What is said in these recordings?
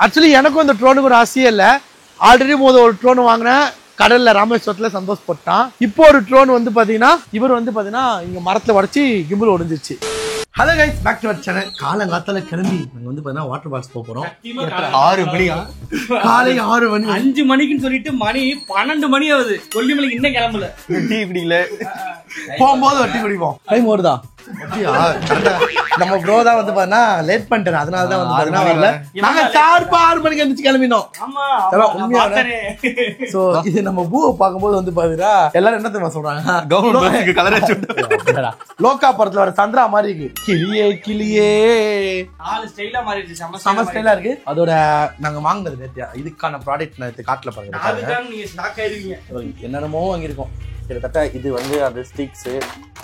Actually எனக்கும் இந்த ட்ரோனுக்கு ஒரு ஆசையே இல்லை. ஆல்ரெடி ஒரு ட்ரோன் வாங்கினேன் கடல்ல ராமேஸ்வரத்துல சந்தோஷப்பட்டான். இப்போ ஒரு ட்ரோன் வந்து பாத்தீங்கன்னா இவர் வந்து பாத்தீங்கன்னா இங்க மரத்துல உடச்சி கிம்பிள் ஒடிஞ்சிச்சு. Hello guys, back to our channel. காலங்காத்தால கிளம்பி நாங்க வந்து பாத்தீங்கன்னா வாட்டர் பால்ஸ் போறோம். 6 மணியா? காலை 6 மணி. 5 மணிக்குன்னு சொல்லிட்டு மணி 12 மணி ஆகுது. கொல்லிமலைக்கு இன்னும் கிளம்பல. டீ குடிக்கல. போகும்போது வட்டி குடிப்போம். டைம் வருதா? நம்ம ப்ரோ தான் வந்து பாத்தீங்கன்னா லேட் பண்ணிட்டேன். அதனாலதான் வந்து பாத்தீங்கன்னா வரல. நாங்க 6 மணிக்கு எந்திரிச்சு கிளம்பினோம். சோ இது நம்ம பூவை பார்க்கும்போது வந்து பாத்தீங்கன்னா எல்லாரும் என்ன தெரியுமா சொல்றாங்க, கவர்மெண்ட் கலர் அடிச்சு லோக்கா படத்துல வர சந்திரா மாதிரி இருக்கு. கிளியே கிளியே ஆளு ஸ்டைலா மாறிடுச்சு. செம ஸ்டைலா இருக்கு. அதோட நாங்க வாங்குறது நேத்து இதுக்கான ப்ராடக்ட் நான் காட்டுல பாருங்க. அதுதான் நீங்க ஸ்டாக் ஆயிருவீங்க. என்னென்னமோ வாங்கியிருக்கோம். கிட்டத்தட்ட இது வந்து அந்த ஸ்டிக்ஸ்,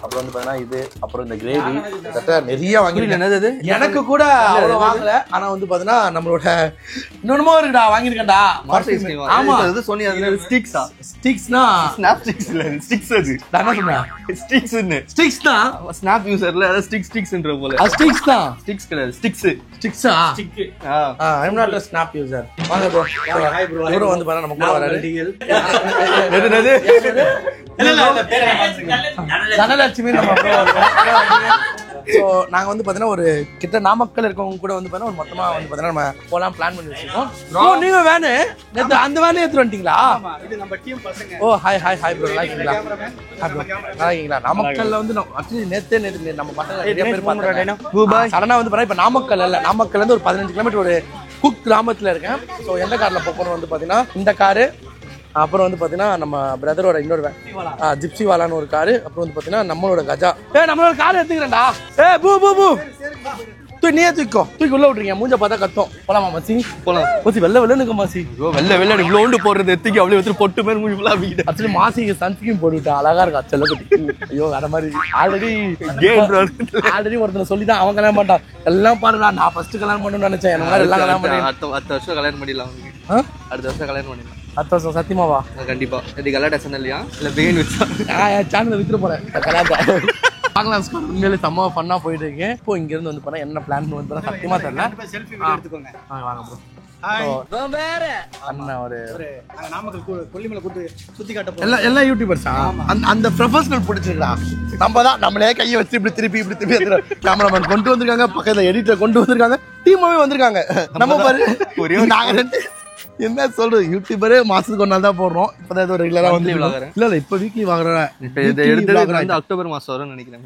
அப்புறம் வந்து பாத்தீங்கன்னா இது, அப்புறம் இந்த கிரேவி, கிட்டத்தட்ட நிறைய வாங்கிருக்கேன். என்னது எனக்கு கூட அவ்வளவு வாங்கல. ஆனா வந்து பாத்தீங்கன்னா நம்மளோட இன்னொன்னுமோ இருக்குடா வாங்கிருக்கேன்டா. ஆமா அது சொன்னி அதுல ஸ்டிக்ஸா? ஸ்டிக்ஸ்னா ஸ்னாப் ஸ்டிக்ஸ் இல்ல, ஸ்டிக்ஸ் அது. நான் என்ன சொன்னேன்? ஸ்டிக்ஸ்னு. ஸ்டிக்ஸ் தான் ஸ்னாப் யூசர்ல அத ஸ்டிக்ஸ்ன்ற போல. ஸ்டிக்ஸ் தான். ஸ்டிக்ஸ் கிடையாது, ஸ்டிக்ஸ். ஸ்டிக்ஸா? Stick. I am not a snap user. வாங்க ப்ரோ. ஹாய் ப்ரோ. ப்ரோ வந்து பாத்தா நம்ம கூட வராரு. என்னது? இல்ல பேர் தனலட்சுமி நம்ம ப்ரோ. சோ நாங்க வந்து பாத்தீங்கன்னா ஒரு கிட்ட நாமக்கல் இருக்கவங்க கூட வந்து பாத்தீங்கன்னா ஒரு மொத்தமா வந்து பாத்தீங்கன்னா நம்ம போலாம் பிளான் பண்ணி வச்சிருக்கோம். ப்ரோ நீங்க வேனு நேத்து அந்த வேனே எடுத்து வந்துட்டீங்களா? ஆமா, இது நம்ம டீம் பசங்க. ஓ ஹாய் ப்ரோ. நல்லா இருக்கீங்களா? நல்லா இருக்கீங்களா? நாமக்கல்ல வந்து ஆக்சுவலி நேத்து நம்ம பசங்க நிறைய பேர் பார்த்தாங்க. சடனா வந்து பாத்தீங்கன்னா இப்ப நாமக்கல் இல்ல, நாமக்கல்ல இருந்து ஒரு 15 கிலோமீட்டர் ஒரு குக் கிராமத்துல இருக்கேன். சோ எந்த கார்ல போறோம் வந்து பாத்தீங்கன்னா இந்த காரு, அப்புறம் வந்து பாத்தீங்கன்னா நம்ம பிரதரோட இன்னொரு ஜிப்சி வாலான்னு ஒரு காரு, அப்புறம் வந்து பாத்தீங்கன்னா நம்மளோட கஜா. நம்மளோட கார் எடுத்துக்கிறேன்டா. நீயே தூக்கி உள்ள விட்டுறீங்க. மூஞ்ச பார்த்தா கத்தம். போலாமா மச்சி? போலாம் மச்சி. வெள்ள நிக்க மாசி. வெள்ள இவ்வளோண்டு போடுறது எத்திக்கு அவ்வளவு எடுத்து பொட்டு மாதிரி மூஞ்சி ஃபுல்லா வீடு. ஆக்சுவலி மாசிக்கு சன்ஸ்கிரீம் போட்டுவிட்டா அழகா இருக்கா செல்ல குட்டி. ஐயோ வேற மாதிரி ஆல்ரெடி ஒருத்தனை சொல்லிதான் அவன் கல்யாணம் பண்ணிட்டான். எல்லாம் பாருடா, நான் ஃபர்ஸ்ட் கல்யாணம் பண்ணணும்னு நினைச்சேன். என்ன எல்லாம் கல்யாணம் பண்ணி அடுத்த வருஷம் கல்யாணம் பண்ணிடலாம். அடுத்த வருஷம் கல்யாணம் பண்ணிடலாம். அடுத்த வருஷம் சத்தியமாவா? கண்டிப்பா. இது கல்யாணம் இல்லையா இல்ல பிகின் வச்சா? என் சேனலை வித்துட்டு போறேன் கல்யாணத்தை. பார்க்கலாம் ஸ்கூல் உண்மையிலே செம்ம ஃபன்னா போயிட்டு இருக்கேன். இப்போ இங்க இருந்து வந்து போனா என்ன பிளான் வந்து சத்தியமா தெரியல. செல்ஃபி வீடியோ எடுத்துக்கோங்க. வாங்க ப்ரோ. வேற அண்ணா ஒரு நாமக்கல் கொல்லிமலை கூட்டு சுத்தி காட்ட போறோம். எல்லா யூடியூபர்ஸா அந்த ப்ரொஃபஷனல் பிடிச்சிருக்கா? நம்ம தான் நம்மளே கையை வச்சு இப்படி திருப்பி கேமராமேன் கொண்டு வந்திருக்காங்க, பக்கத்துல எடிட்டர் கொண்டு வந்திருக்காங்க, டீமாவே வந்திருக்காங்க. நம்ம பாரு நாங்க ரெண்டு என்ன சொல்றது, யூடியூபரே மாசத்துக்கு ஒரு நாள் தான் போடுறோம். இப்பதான் ஏதோ ரெகுலரா வந்து இல்ல இப்ப வீக்லி வாங்குறேன். இப்ப எடுத்து அக்டோபர் மாசம் வரும்னு நினைக்கிறேன்.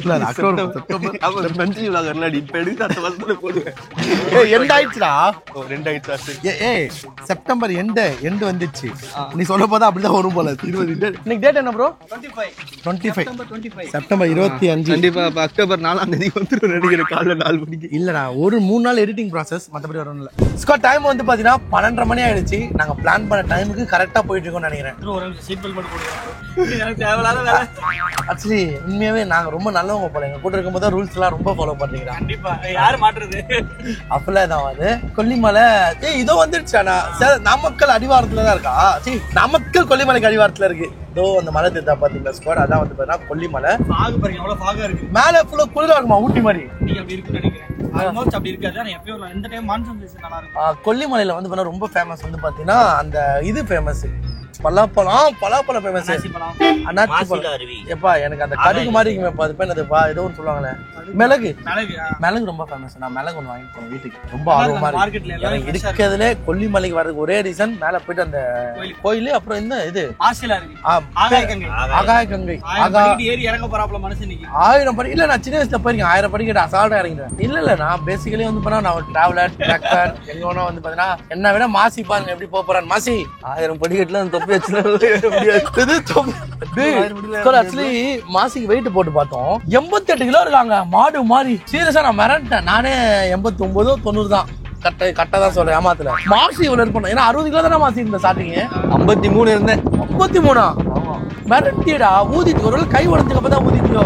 இல்ல அக்டோபர் மந்த்லி விலாகர்ல இப்ப எடுத்து அடுத்த வருஷத்துல போடுவேன். எண்ட் ஆயிடுச்சுடா. 2 ஆயிடுச்சு. செப்டம்பர் எண்ட் வந்துச்சு. நீ சொல்ல போதா அப்படிதான் வரும் போல. 20 இன்னைக்கு டேட் என்ன ப்ரோ? 25 செப்டம்பர் 25. கண்டிப்பா இப்ப அக்டோபர் 4ஆம் தேதி வந்துரும் நினைக்கிறேன். காலைல 4 மணிக்கு. இல்லடா ஒரு 3 நாள் எடிட்டிங் ப்ராசஸ், மத்தபடி வரணும் இல்ல. ஸ்காட் டைம் வந்து பாத்தீங்கன்னா 12:30 மணி ஆயிடுச்சு. நாங்க பிளான் பண்ண டைமுக்கு கரெக்டா போயிட்டு இருக்கோம்னு நினைக்கிறேன். ஆக்சுவலி உண்மையாவே நாங்க ரொம்ப நல்லவங்க போல. எங்க கூட இருக்கும்போது ரூல்ஸ் எல்லாம் ரொம்ப ஃபாலோ பண்றீங்க. கண்டிப்பா யாரு மாட்டுறது அப்பெல்லாம் வந்து கொல்லிமலை இதோ வந்துருச்சானா? நாமக்கல் அடிவாரத்துல தான் இருக்கா? சரி, நாமக்கல் கொல்லிமலைக்கு அடிவாரத்துல இருக்கு. இதோ அந்த மலை தெரிஞ்சா பாத்தீங்களா ஸ்குவாட்? அதான் வந்து பாத்தீங்கன்னா கொல்லிமலை. பாகு பாருங்க எவ்வளவு பாகா இருக்கு. மேல ஃபுல்லா குளிரா இருக்குமா? ஊட்டி மாதிரி நீ அப்படி இருக்குன்னு நினைக்கிறேன். ஆல்மோஸ்ட் அப்படி இருக்காது. ஆனா எப்பவும் இந்த டைம் மான்சூன் சீசன் நல்லா இருக்கும். கொல்லிமலையில வந்து பாத்தீங்கன்னா ரொம்ப ஃபேமஸ் வந்து பாத்தீங்கன்னா அந்த இது ஃபேமஸ் பலாப்பழம் ஃபேமஸ். அண்ணாச்சி பழம். எப்பா எனக்கு அந்த கடுகு மாதிரி இருக்குமே, அது பேர் ஏதோ ஒன்று சொல்லுவாங்களே, மிளகு ரொம்ப ஃபேமஸ். நான் மிளகு ஒன்று வாங்கிட்டு போனேன் வீட்டுக்கு. ரொம்ப ஆர்வமா இருக்கு. எனக்கு இருக்கிறதுல கொல்லிமலைக்கு வர்றதுக்கு ஒரே ரீசன் மேல போயிட்டு அந்த கோயில், அப்புறம் இந்த இது ஆகாய கங்கை ஏறி இறங்க போறாப்ல மனுஷனுக்கு 1000 படி. இல்ல நான் சின்ன வயசுல போயிருக்கேன் 1000 படிக்கிட்டு அசால்ட்டா இறங்கிட்டேன். இல்ல நான் பேசிக்கலி வந்து பண்ணா நான் ஒரு டிராவலர் ட்ராக்டர் எங்க வேணா வந்து பாத்தீங்கன்னா என்ன விட மாசி பாருங்க எப்படி போறான். மாசி 1000 படிக்கட்டுல தொப்பி வச்சு மாசிக்கு வெயிட் போட்டு பார்த்தோம் 88 கிலோ இருக்காங்க. மாடு மாதிரி சீரியஸா நான் மிரட்டேன். நானே 89 90 தான் கரெக்டா தான் சொல்றேன். ஏமாத்துல மாசி இவ்வளவு இருப்பேன். ஏன்னா 60 கிலோ தானே மாசி இருந்தேன் ஸ்டார்டிங். 53 இருந்தேன். 53 மிரட்டியடா. ஊதிட்டு ஒரு கை உடஞ்சுக்கு அப்பதான் ஊதிட்டியோ?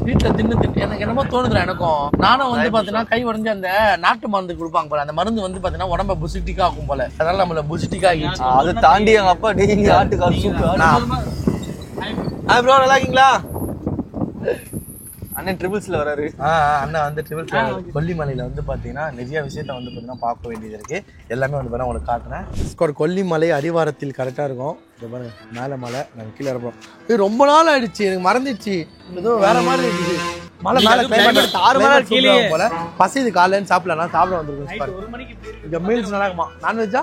வீட்டுல தின்னு எனக்கு என்னமோ தோணுதுல எனக்கும். நானும் வந்து பாத்தீங்கன்னா கை உடஞ்சு அந்த நாட்டு மருந்து கொடுப்பாங்க போல. அந்த மருந்து வந்து பாத்தீங்கன்னா உடம்ப புசிட்டிக்கா ஆகும் போல. அதனால நம்மள புசிட்டிக்கா ஆகிடுச்சு. அதை தாண்டி எங்க அப்பா டெய்லி ஆட்டுக்கால் சூப். ப்ரோ நல்லா இருக்கீங்களா? அண்ணன் ட்ரிபிள்ஸ்ல வராரு. அண்ணன் வந்து ட்ரிபிள்ஸ் கொல்லிமலையில வந்து பாத்தீங்கன்னா நிறைய விஷயத்த வந்து பாத்தீங்கன்னா பார்க்க வேண்டியது இருக்கு. எல்லாமே வந்து பாத்தீங்கன்னா உங்களுக்கு காட்டுறேன். கொல்லிமலை அடிவாரத்தில் கரெக்டா இருக்கும். பாருங்க மேல மலை, நாங்க கீழே இருப்போம். இது ரொம்ப நாள் ஆயிடுச்சு, எனக்கு மறந்துடுச்சு. ஏதோ வேற மாதிரி இருக்குது மலை. மேல கிளைமேட் 6 மணி நேரம் கீழே போல. பசி இது காலையில சாப்பிடலாம், சாப்பிட வந்துருக்கோம். இங்க மீல்ஸ் நல்லா இருக்குமா? நான்வெஜ்ஜா?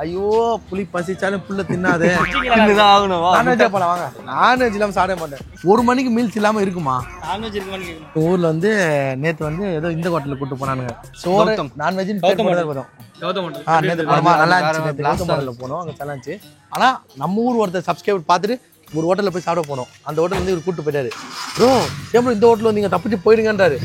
ஐயோ புளி பசிச்சாலும் புல்ல தின்னாதே. நான்வெஜ்ஜா போலாம் வாங்க. நான்வெஜ் இல்லாம சாப்பிட மாட்டேன். 1 மணிக்கு மீல்ஸ் இல்லாம இருக்குமா? ஊர்ல வந்து நேத்து வந்து ஏதோ இந்த ஹோட்டலுக்கு கூட்டு போனானுங்க. சோறு நான்வெஜ் நல்லா இருந்துச்சு. போனோம் அங்க நல்லா இருந்துச்சு. ஆனா நம்ம ஊர் ஒருத்தர் சப்ஸ்கிரைபர் பார்த்துட்டு ஒரு ஹோட்டலில் போய் சாப்பிட போனோம். அந்த ஹோட்டல் வந்து இவர் கூட்டு போயிட்டாரு. ப்ரோ ஏன் இந்த ஹோட்டல் வந்து நீங்க தப்பிச்சு போயிடுங்கன்றாரு.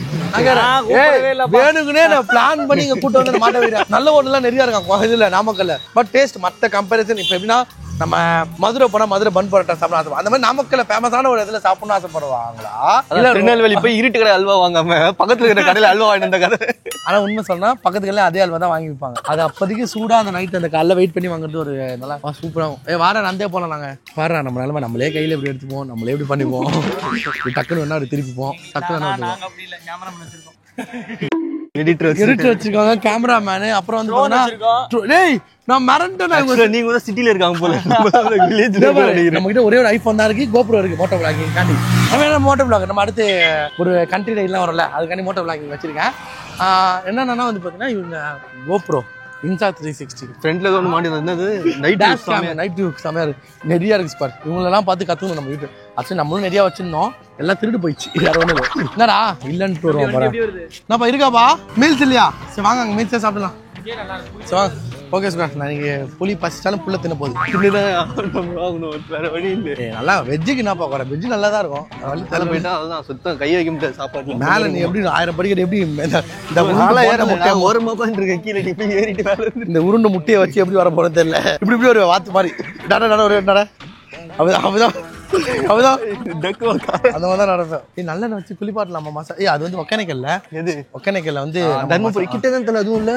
வேணுக்குனே நான் பிளான் பண்ணி இங்க கூட்டு வந்து மாட்ட வைக்கிறேன். நல்ல ஹோட்டல்லாம் நிறைய இருக்காங்க இதுல நாமக்கல்ல. பட் டேஸ்ட் மற்ற கம்பேரிசன் இப்ப எப்படின்னா நம்ம மதுரை போனா மதுரை பன் பரோட்டா சாப்பிட ஆசை, அந்த மாதிரி நாமக்கல்ல ஃபேமஸான ஒரு இடத்துல சாப்பிடணும் ஆசைப்படுவாங்களா? இல்ல திருநெல்வேலி போய் இருட்டு கடை அல்வா வாங்காம பக்கத்துல இருக்கிற கடையில அல்வா வாங்கிட்டு கதை. ஆனா உண்மை சொன்னா பக்கத்துக்கெல்லாம் அதே அல்வா தான் வாங்கி வைப்பாங்க. அது அப்போதைக்கு சூடா அந்த நைட் அந்த காலைல வெயிட் பண்ணி வாங்குறது ஒரு நல்லா சூப்பராகும். வார நந்தே போலாம் நாங்க. வார நம்ம நிலைமை நம்மளே கையில எப்படி எடுத்துப்போம், நம்மளே எப்படி பண்ணிப்போம். டக்குன்னு வேணா அப்படி திருப்பிப்போம். டக்குன்னு எடிட்டர் வச்சிருக்காங்க, கேமராமேனு. அப்புறம் வந்து நான் மறந்துட்டேன். நீங்க கூட சிட்டில இருக்காங்க போல. நம்ம கிட்ட ஒரே ஒரு ஐபோன் தான் இருக்கு, கோப்ரோ இருக்கு. மோட்டோ பிளாகிங் காண்டி மோட்டோ பிளாக் நம்ம அடுத்து ஒரு கண்ட்ரி ரைட்லாம் வரல, அதுக்காண்டி மோட்டோ பிளாகிங் வச்சிருக்கேன். என்னன்னா வந்து பாத்தீங்கன்னா இவங்க கோப்ரோ இன்சா 360 ஃப்ரண்ட்ல ஏதோ ஒன்று மாட்டி இருந்தது. நைட் வியூ செமையா இருக்கு, நிறைய இருக்கு ஸ்பாட். இவங்களெல்லாம் பார்த்து கத்துக்கணும் நம்ம வீட்டு. ஆக்சுவலி நம்மளும் நிறைய வச்சிருந்தோம், எல்லாம் திருடு போயிடுச்சு. வேற ஒண்ணு என்னடா இல்லன்னு வருவோம் பாரு. என்னப்பா இருக்காப்பா மீல்ஸ் இல்லையா? சரி வாங்க அங்கே மீல்ஸே சாப்பிடலாம். சரி வாங்க. ஓகே சார், நான் நீங்க புளி பசிச்சாலும் புள்ள தின்ன போகுது. நல்லா வெஜ்ஜுக்கு என்ன பார்க்குறேன், வெஜ்ஜு நல்லா தான் இருக்கும். தலை போயிட்டா அதுதான் சுத்தம் கை வைக்க முடியாது சாப்பாடு. மேலே நீ எப்படி 1000 படிக்கிற எப்படி இந்த ஒரு மொபைல் இருக்க கீழே போய் ஏறிட்டு வேலை இந்த உருண்டை முட்டையை வச்சு எப்படி வர போறது தெரியல. இப்படி இப்படி ஒரு வாத்து மாதிரி ஒரு அப்படிதான் அந்த மாதிரி தான் நடப்பேன். நல்லெண்ணெய் வச்சு குளிப்பாட்டலாமா மாசா? அது வந்து ஒக்கேனக்கல்ல. எது ஒக்கேனக்கல்ல வந்து தர்மபுரி கிட்ட தான் தெரியல. அதுவும் இல்ல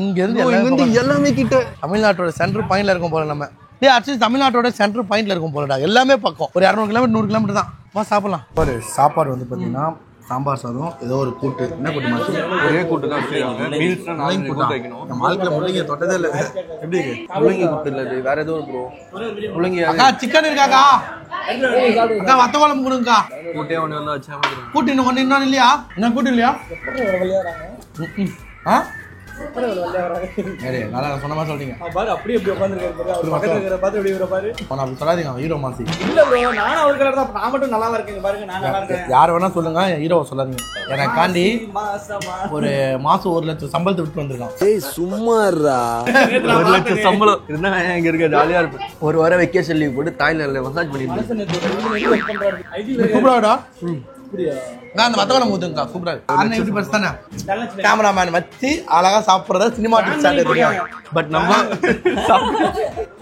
இங்க இருந்து எல்லாமே கிட்ட. தமிழ்நாட்டோட சென்டர் பாயிண்ட்ல இருக்கும் போல. நம்ம ஆக்சுவலி தமிழ்நாட்டோட சென்டர் பாயிண்ட்ல இருக்கும் போலடா. எல்லாமே பக்கம். ஒரு 200 கிலோமீட்டர் 100 கிலோமீட்டர் தான் சாப்பிடலாம். ஒரு சாப்பாடு வந்து பாத்தீங்கன்னா சாம்பார் சாதம், ஏதோ ஒரு கூட்டு. என்ன கூட்டு மாதிரி? ஒரே கூட்டு தான் வைக்கணும். நம்ம வாழ்க்கையில முள்ளங்கி தொட்டதே இல்லை. எப்படி முள்ளங்கி கூட்டு இல்லை, வேற ஏதோ ப்ரோ. முள்ளங்கி அக்கா சிக்கன் இருக்காக்கா? அக்கா வத்த குழம்பு கொடுங்கக்கா. கூட்டே ஒன்று வந்து வச்சா கூட்டு இன்னும் இல்லையா? என்ன கூட்டு இல்லையா? சொன்ன மாதிரி சொல்றீங்க. யார் வேணா சொல்லுங்க, ஹீரோவை சொல்லாதீங்க. எனக்காண்டி ஒரு மாசம் 1 லட்சம் சம்பளத்தை விட்டு வந்திருக்கான். சும்மாறா 1 லட்சம் சம்பளம் இருந்தா இங்க இருக்க ஜாலியா இருப்பேன். ஒரு வாரம் வெக்கேஷன் லீவ் போட்டு தாய்லாந்துல மசாஜ் பண்ணிட்டு கூப்பிடாடா. அந்த வத்தவளம் ஊத்துங்கக்கா, சூப்பரா அண்ணன் எப்படி பஸ் தானே கேமராமேன் வச்சு அழகா சாப்பிடுறத சினிமாட்டிக் ஸ்டாண்ட் எடுத்துருக்காங்க. பட் நம்ம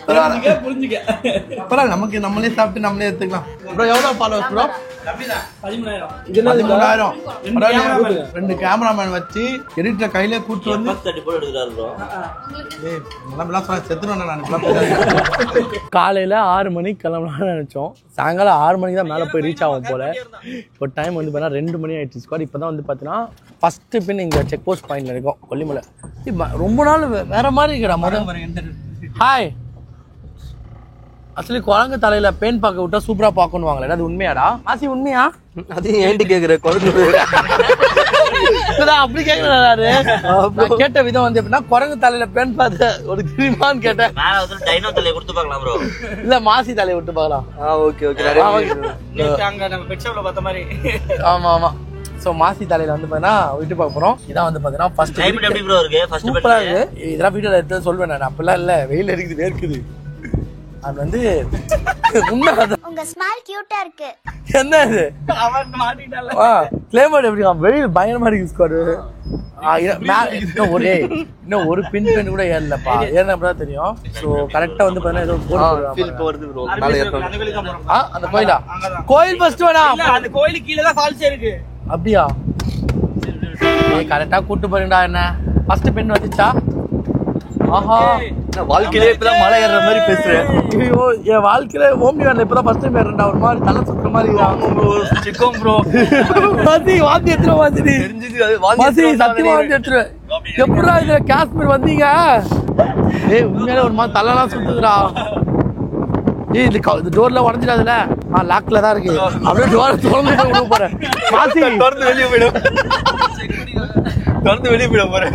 பரவாயில்ல, நமக்கு நம்மளே சாப்பிட்டு நம்மளே எடுத்துக்கலாம். ப்ரோ எவ்வளவு ஃபாலோவர்ஸ் ப்ரோ? 13,000. 2 கேமராமேன் வச்சு எடிட்டர் கையில கூட்டு வந்து காலையில 6 மணிக்கு கிளம்பலாம்னு நினைச்சோம். சாயங்காலம் 6 மணிக்கு தான் மேலே போய் ரீச் ஆகும் போல. இப்போ டைம் வந்து பார்த்தீங்கன்னா 2 மணி ஆயிடுச்சு. ஸ்குவாட் இப்போ தான் வந்து பார்த்தீங்கன்னா ஃபர்ஸ்ட் பின் இங்கே செக் போஸ்ட் பாயிண்ட்ல இருக்கும் கொல்லிமலை. ரொம்ப நாள் வேற மாதிரி இருக்கிறா முதல். ஹாய், ஆக்சுவலி குரங்கு தலையில பேன் பார்க்க விட்டா சூப்பரா பார்க்கணுவாங்களே, அது உண்மையாடா? ஆசி உண்மையா? அது ஏன்ட்டு கேட்குற குரங்கு அப்படி கேட்கறாரு. கேட்ட விதம் வந்து எப்படின்னா குரங்கு தலையில பேன் பார்த்து ஒரு கிரிமான்னு கேட்டேன். இல்ல மாசி தலையை விட்டு பார்க்கலாம். Okay okay. ஆமா ஆமா. சோ மாசி தலையில வந்து பாத்தீங்கன்னா விட்டு பார்க்க போறோம். இதான் வந்து பாத்தீங்கன்னா ஃபர்ஸ்ட் சூப்பரா இருக்கு. இதெல்லாம் வீடியோல எடுத்து சொல்வேன் நான். அப்பெல்லாம் இல்ல, வெயில் அடிக்குது, வேர்க்குது. அது வந்து உங்க ஸ்மைல் கியூட்டா இருக்கு. என்ன இது அவன் மாட்டிட்டால கிளைமேட் எப்படி வெயில் பயங்கரமா இருக்கு ஸ்குவாட். இன்னும் ஒரு பின் கூட ஏறலப்பா. ஏறினா தெரியும். ஸோ கரெக்டா வந்து பாத்தீங்கன்னா ஏதோ அந்த கோயிலா? கோயில் ஃபர்ஸ்ட் வேணா, அந்த கோயிலுக்கு கீழே தான் ஃபால்ஸ் இருக்கு. அப்படியா? கரெக்டா கூட்டு போறீங்கடா. என்ன ஃபர்ஸ்ட் பின் வந்துச்சா? ஆஹா வாழ்க்கையிலே இப்பதான் மலை ஏறுற மாதிரி பேசுறேன். ஐயோ என் வாழ்க்கையில ஓம்பி வேன்ல இப்பதான் ஃபர்ஸ்ட் டைம் ஏறேன்டா. ஒரு மாதிரி தலை சுத்துற மாதிரி சிக்கம் ப்ரோ. வாந்தி எடுத்துருவா மாதிரி தெரிஞ்சது அது வாந்தி சத்தியமா வாந்தி எடுத்துருவேன். எப்படா இதுல காஷ்மீர் வந்தீங்க? ஏய் உண்மையிலே ஒரு மாதிரி தலைலாம் சுத்துதுடா. ஏய் இது டோர்ல உடஞ்சிடாதுல? லாக்ல தான் இருக்கு. அப்படியே டோர் திறந்து போய் உள்ள போறேன். மாசி திறந்து வெளியே போயிடும். திறந்து வெளியே போயிட போறேன்.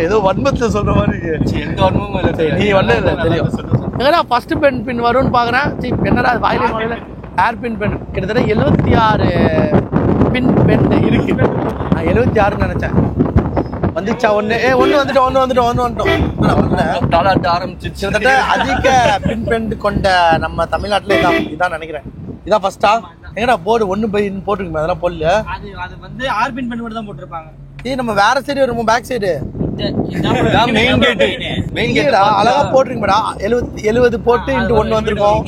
ஏதோ வன்மத்துல சொல்ற மாதிரி இருக்கு. எந்த வன்மமும் இல்லை. நீ ஒண்ணு இல்லை தெரியும். எங்கடா ஃபர்ஸ்ட் பின் வரும்னு பாக்குறேன். என்னடா வாயில வாயில ஏர் பின் கிட்டத்தட்ட 76 பின் இருக்கு. நான் 76 நினைச்சேன். வந்துச்சா ஒண்ணு வந்துட்டோம். தாளாட்ட ஆரம்பிச்சிச்சு. கிட்டத்தட்ட அதிக பின் கொண்ட நம்ம தமிழ்நாட்டுல இதான் நினைக்கிறேன். இதான் ஃபர்ஸ்டா? எங்கடா போர்டு 1/N போட்டுருக்குமே, அதெல்லாம் போடல. அது வந்து ஆர் பின் பண்ணி மட்டும் தான் போட்டிருப்பாங்க. நம்ம வேற சைடு வருவோம், back side main gate. Main gate அழகா போட்டுருக்கா. 70 போட்டு இன்ட்டு 1 வந்திருக்கோம்.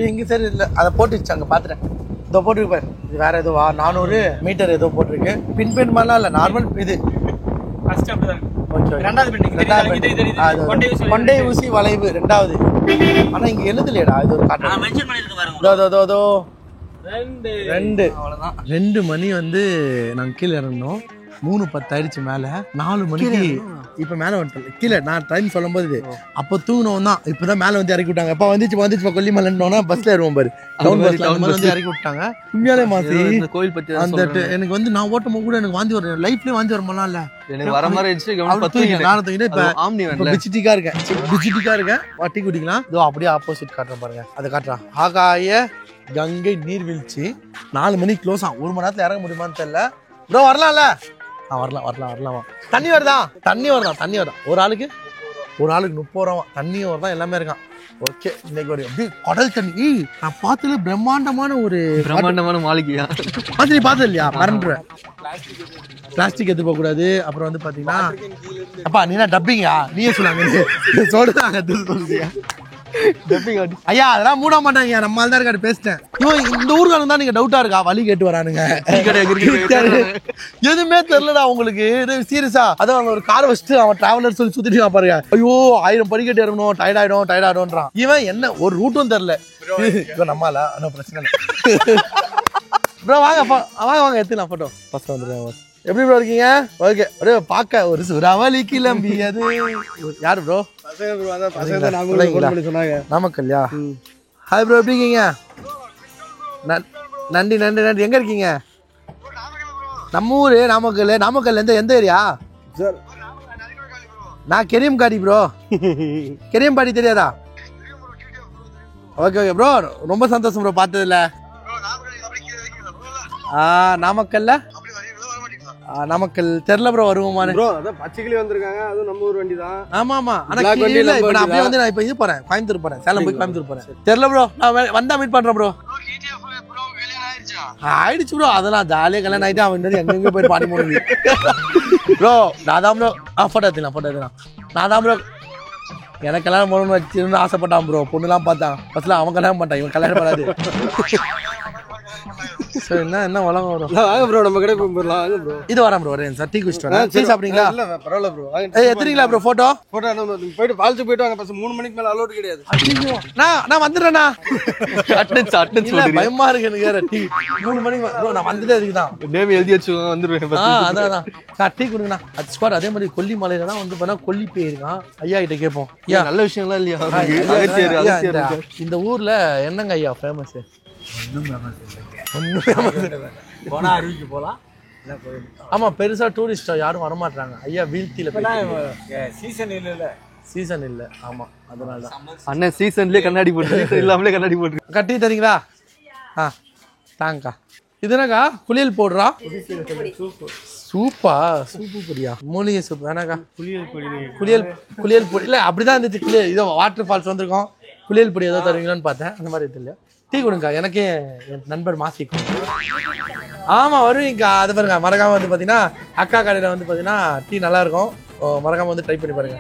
இங்க சரி இல்ல, அதை போட்டுச்சு அங்க பாத்துட்டேன். இதோ போட்டுருக்கு. இது வேற ஏதோ 400 மீட்டர் ஏதோ போட்டிருக்கு. பின் மாதிரிலாம் இல்ல, நார்மல் இது. கொண்டை ஊசி வளைவு 2வது. ஆனா இங்க எழுதலையடா, இது ஒரு காட்டு. 2 மணி வந்து நாங்க கீழே இறங்கணும். 3:10 ஆயிடுச்சு. மேல 4 மணிக்கு இப்ப மேல வந்துட்டோம். கீழே நான் டைம் சொல்லும் போது அப்ப தூங்கினோம் தான். இப்பதான் மேல வந்து இறக்கி விட்டாங்க. எப்ப வந்துச்சு கொல்லிமலைன்னு பஸ்ல ஏறுவோம் பாரு, வந்து இறக்கி விட்டாங்க. உண்மையாலே மாசி கோயில் பத்தி அந்த எனக்கு வந்து நான் ஓட்டும் கூட எனக்கு வாந்தி வரும். லைஃப்லயே வாந்தி வரமாலாம் இல்ல, எனக்கு வர மாதிரி பிச்சிட்டிக்கா இருக்கேன். டீ குடிக்கலாம். இதோ அப்படியே ஆப்போசிட் காட்டுறேன் பாருங்க, அதை காட்டுறான். ஆகாய கங்கை நீர்வீழ்ச்சி. 4 மணிக்கு க்ளோஸ் ஆகும். 1 மணி நேரத்துல இறங்க முடியுமான்னு தெரியல. ப்ரோ வரலாம்ல? வரலாம். தண்ணி வருதான். ஒரு ஆளுக்கு 30 ரூபா. தண்ணியும் வருதான், எல்லாமே இருக்கான். ஓகே, இன்னைக்கு ஒரு எப்படி கடல் தண்ணி நான் பார்த்ததுல பிரம்மாண்டமான மாளிகையா மாதிரி பார்த்தது இல்லையா? மறந்துடுவேன். பிளாஸ்டிக் எடுத்து போக கூடாது. அப்புறம் வந்து பாத்தீங்கன்னா அப்பா நீ டப்பிங்கா நீயே சொல்லாங்க சொல்லுங்க. ஐயா அதெல்லாம் மூட மாட்டாங்க. நம்மளால தான் இருக்காரு பேசிட்டேன். இந்த ஊருக்காரங்க தான் நீங்க டவுட்டா இருக்கா? வழி கேட்டு வரானுங்க. எதுவுமே தெரியலடா உங்களுக்கு. சீரியஸா அதான் ஒரு கார் வச்சுட்டு அவன் டிராவலர் சொல்லி சுத்திட்டு பாருங்க. ஐயோ 1000 படிக்கட்டு இறங்கணும், டயர்ட் ஆயிடும்ன்றான். இவன் என்ன ஒரு ரூட்டும் தெரியல. நம்மளா பிரச்சனை இல்லை. ப்ரோ வாங்க எடுத்துக்கலாம் போட்டோ. ஃபர்ஸ்ட் வந்துடுறேன். எப்படி ப்ரோ இருக்கீங்க? ஓகே, அப்படியே பார்க்க ஒரு சுறாவளி கிளம்பியது. யாரு ப்ரோ? நாமக்கல்யா? ஹாய் ப்ரோ, எப்படி இருக்கீங்க? நன்றி. எங்க இருக்கீங்க? நம்ம ஊரு நாமக்கல். எந்த ஏரியா? நான் கெரியம்பாடி ப்ரோ. கெரியம்பாடி தெரியாதா? ஓகே ப்ரோ, ரொம்ப சந்தோஷம் ப்ரோ பார்த்ததுல. நாமக்கல் தெரியல ப்ரோ, வருவோமானு ப்ரோ. அதான் பச்சைக்கிளி வந்திருக்காங்க, அதுவும் நம்ம ஊர் வண்டி தான். ஆமா. ஆனா இல்ல, இப்போ நான் அப்படியே வந்து நான் இப்போ இது போறேன், கோயம்புத்தூர் போறேன், சேலம் போய் கோயம்புத்தூர் போறேன். தெரியல ப்ரோ, நான் வந்தா மீட் பண்றேன் ப்ரோ. ஆயிடுச்சு ப்ரோ, அதெல்லாம் ஜாலியா கல்யாணம் ஆயிட்டு அவன் எங்க போய் பாடி முடிஞ்சு ப்ரோ. நான் தான் ப்ரோ போட்டோ எடுத்துக்கலாம். நான் தான் ப்ரோ எனக்கு கல்யாணம் பண்ணணும்னு வச்சிருந்து ஆசைப்பட்டான் ப்ரோ. பொண்ணுலாம் பார்த்தான். ஃபர்ஸ்ட்ல அவன் கல்யாணம் பண்ணிட்டான், இவன் கல்யாணம் பண்ணாது. சரி என்ன உலகம் வரும். வாங்க ப்ரோ, நம்ம கடை போயிடலாம். வாங்க ப்ரோ. இது வரேன் ப்ரோ, வரேன் சார். டீ குடிச்சிட்டு வரேன். டீ சாப்பிடுறீங்களா? இல்ல பரவாயில்ல ப்ரோ. எத்தனைங்களா ப்ரோ? போட்டோ நம்ம போயிட்டு பால்ச்சு போயிட்டு வாங்க. பஸ் 3 மணிக்கு மேல அலோட் கிடையாது. நான் வந்துடுறேண்ணா. அட்டெண்டன்ஸ் பயமா இருக்கு எனக்கு. வேற டீ 3 மணிக்கு ப்ரோ, நான் வந்துட்டே இருக்குதான். நேம் எழுதி வச்சு வந்துருவேன். அதான் நான் டீ குடுங்கண்ணா. அது ஸ்குவாட். அதே மாதிரி கொல்லிமலையில தான் வந்து பண்ணா கொல்லி போயிருக்கான். ஐயா கிட்ட கேட்போம். ஐயா நல்ல விஷயம்லாம் இல்லையா? இந்த ஊர்ல என்னங்க ஐயா ஃபேமஸ்? போனா அருவிக்கு போலாம். ஆமா, பெருசா டூரிஸ்ட் யாரும் வரமாட்டாங்க ஐயா. வீழ்த்தியில சீசன் இல்ல. ஆமா, அதனால அண்ணன் சீசன்லயே கண்ணாடி போட்டு, சீசன் இல்லாமலே கண்ணாடி போட்டு கட்டி தரீங்களா? தாங்கக்கா. இது என்னக்கா? குளியல் போடுறா. சூப்பு பொடியா? மூலிகை சூப் வேணாக்கா. குளியல் பொடி இல்ல, அப்படிதான் இருந்துச்சு. இதோ வாட்டர் ஃபால்ஸ் வந்திருக்கோம். குளியல் பொடி ஏதோ தருவீங்களான்னு பார்த்தேன். அந்த மாதிரி தெரியல. டீ கொடுங்கக்கா. எனக்கே என் நண்பர் மாசிக்கும். ஆமா வருவீங்கக்கா. அது பாருங்க, மறக்காம வந்து பாத்தீங்கன்னா அக்கா கடையில வந்து பாத்தீங்கன்னா டீ நல்லா இருக்கும். மறக்காம வந்து ட்ரை பண்ணி பாருங்க.